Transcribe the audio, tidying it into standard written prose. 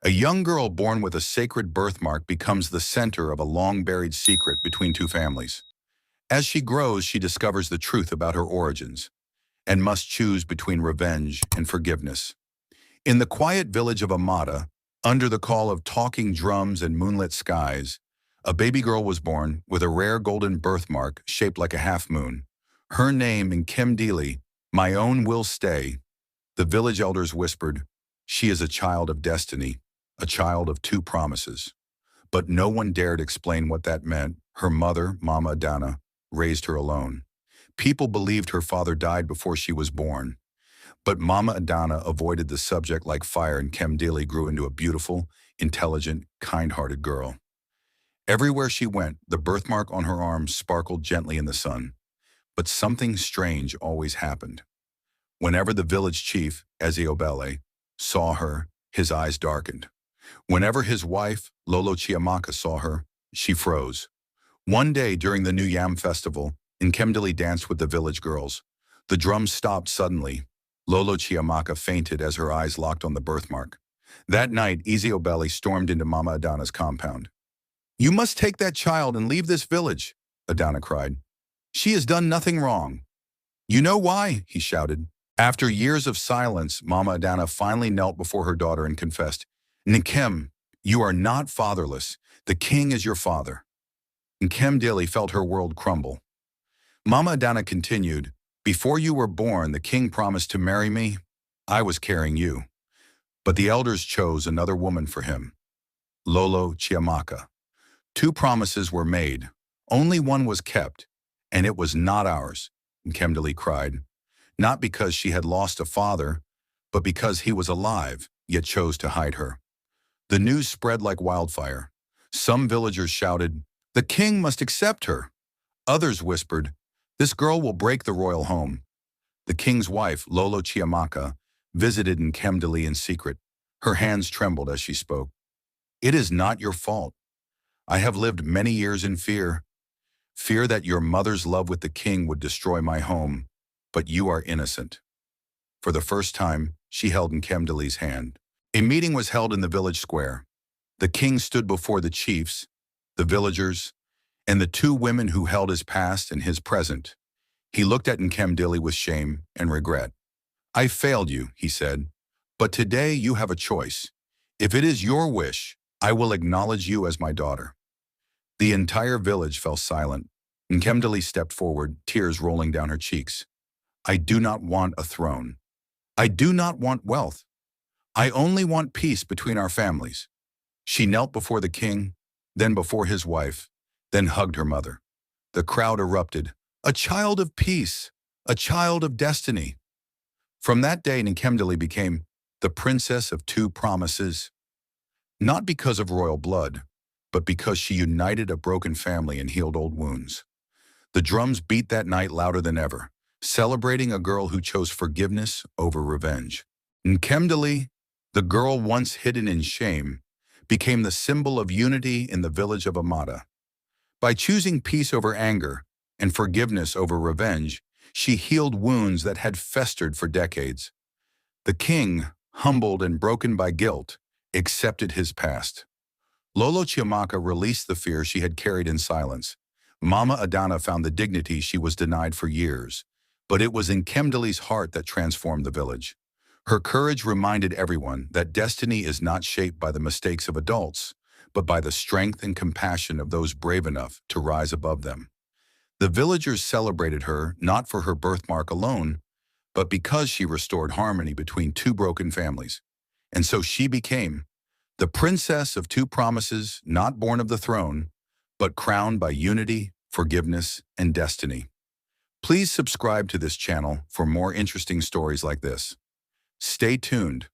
A young girl born with a sacred birthmark becomes the center of a long-buried secret between two families. As she grows, she discovers the truth about her origins and must choose between revenge and forgiveness. In the quiet village of Amata, under the call of talking drums and moonlit skies, a baby girl was born with a rare golden birthmark shaped like a half-moon. Her name, Nkemdili, my own will stay. The village elders whispered, she is a child of destiny, a child of two promises. But no one dared explain what that meant. Her mother, Mama Adana, raised her alone. People believed her father died before she was born. But Mama Adana avoided the subject like fire, and Nkemdili grew into a beautiful, intelligent, kind-hearted girl. Everywhere she went, the birthmark on her arm sparkled gently in the sun. But something strange always happened. Whenever the village chief, Ezeobele, saw her, his eyes darkened. Whenever his wife, Lolo Chiamaka, saw her, she froze. One day during the New Yam festival, Nkemdili danced with the village girls. The drums stopped suddenly. Lolo Chiamaka fainted as her eyes locked on the birthmark. That night, Ezeobele stormed into Mama Adana's compound. You must take that child and leave this village, Adana cried. She has done nothing wrong. You know why? He shouted. After years of silence, Mama Adana finally knelt before her daughter and confessed, Nkem, you are not fatherless. The king is your father. Nkemdili felt her world crumble. Mama Adana continued, before you were born, the king promised to marry me. I was carrying you. But the elders chose another woman for him, Lolo Chiamaka. Two promises were made. Only one was kept, and it was not ours, Nkemdili cried. Not because she had lost a father, but because he was alive, yet chose to hide her. The news spread like wildfire. Some villagers shouted, the king must accept her. Others whispered, this girl will break the royal home. The king's wife, Lolo Chiamaka, visited Nkemdili in secret. Her hands trembled as she spoke. It is not your fault. I have lived many years in fear. Fear that your mother's love with the king would destroy my home, but you are innocent. For the first time, she held Nkemdili's hand. A meeting was held in the village square. The king stood before the chiefs, the villagers, and the two women who held his past and his present. He looked at Nkemdili with shame and regret. I failed you, he said, but today you have a choice. If it is your wish, I will acknowledge you as my daughter. The entire village fell silent. Nkemdili stepped forward, tears rolling down her cheeks. I do not want a throne. I do not want wealth. I only want peace between our families. She knelt before the king, then before his wife, then hugged her mother. The crowd erupted. A child of peace, a child of destiny. From that day, Nkemdili became the princess of two promises. Not because of royal blood, but because she united a broken family and healed old wounds. The drums beat that night louder than ever, celebrating a girl who chose forgiveness over revenge. Nkemdili, the girl once hidden in shame, became the symbol of unity in the village of Amata. By choosing peace over anger and forgiveness over revenge, she healed wounds that had festered for decades. The king, humbled and broken by guilt, accepted his past. Lolo Chiamaka released the fear she had carried in silence. Mama Adana found the dignity she was denied for years, but it was Nkemdili's heart that transformed the village. Her courage reminded everyone that destiny is not shaped by the mistakes of adults, but by the strength and compassion of those brave enough to rise above them. The villagers celebrated her not for her birthmark alone, but because she restored harmony between two broken families. And so she became the princess of two promises, not born of the throne, but crowned by unity, forgiveness, and destiny. Please subscribe to this channel for more interesting stories like this. Stay tuned.